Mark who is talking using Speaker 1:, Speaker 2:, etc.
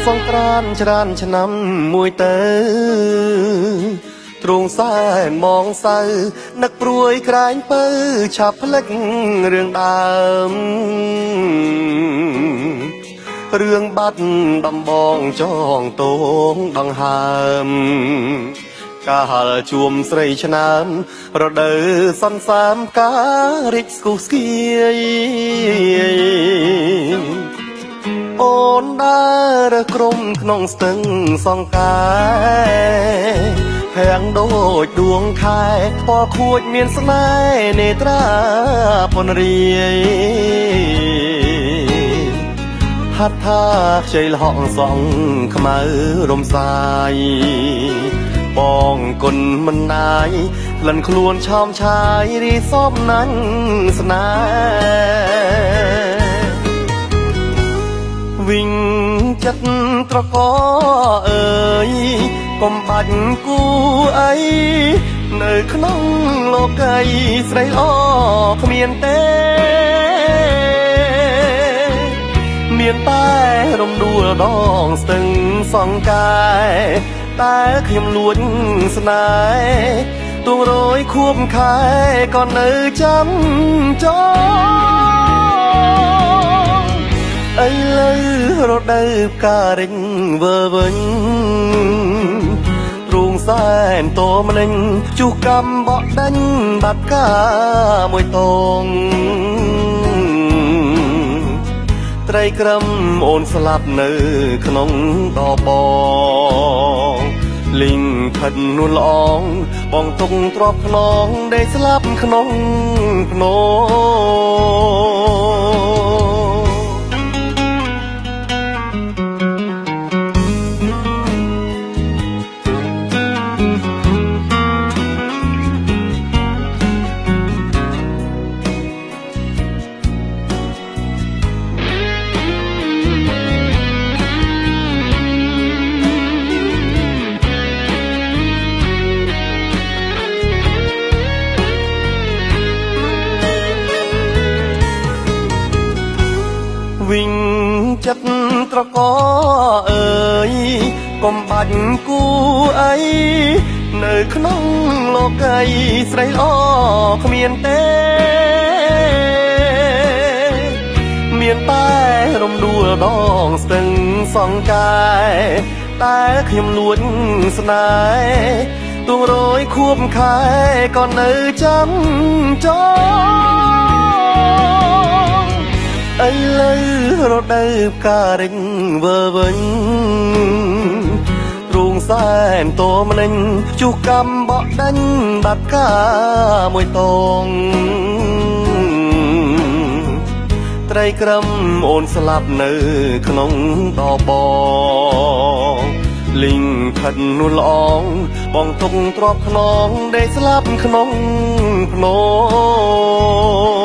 Speaker 1: សង្ក្រានច្រានឆ្នាំមួយទៅទ្រង់សែមងសៅនឹកព្រួយក្រែងពៅឆាប់ផ្លិចរឿងដើមរឿងបាត់ដំបងចងតងដង្ហើមកាលជួមស្រីឆ្នើមរដូវសន្សាមការរិចស្គុះស្គៀយអូនដើររើសក្រុមក្នុងស្ទឹងសង្កែហាំងដូចដួងខែពណ៌ខួចមានស្នេហ៍នេត្រាពនរាយហាត់ថាខ្ចីលហកសងខ្មៅរំសាយបងគុណមិនណាយក្លិនខ្លួនឆោមឆាយរីសពណាញ់ស្នេហ៍វិញចិត្តត្រកអើយកុំបាច់គូអីនៅក្នុងលោកីស្រីល្អគ្មានទេមានតែរំដួលដងស្ទឹងសង្កែតែខ្ញុំលួចស្នេហ៍ទួងរយខួបខែក៏នៅចាំចងឥឡូវរដូវផ្ការិញវើវិញទ្រូងសែនតម្លេញជុះកំបក់ដេញបាត់កាមួយតងត្រីក្រឹមអូនស្លាប់នៅក្នុងដបងលីងផិតនួនល្អងបងទុកទ្របខ្នងដេកស្លាប់ក្នុងភ្នវិញចិត្តត្រកអើយកុំបាច់គូអីនៅក្នុងលោកីស្រីល្អគ្មានទេមានតែរំដួលដងស្ទឹងសង្កែតែខ្ញុំលួចស្នេហ៍ទួងរយខួបខែក៏នៅចាំចងឥឡូវរដូវផ្ការិញវើវិញទ្រូងសែនតម្លេញជុះកំបក់ដេញបាត់កាមួយតងត្រីក្រឹមអូនស្លាប់នៅក្នុងដបងលីងផិតនួនល្អងបងទុកទ្របខ្នងដេកស្លាប់ក្នុងភ្នំ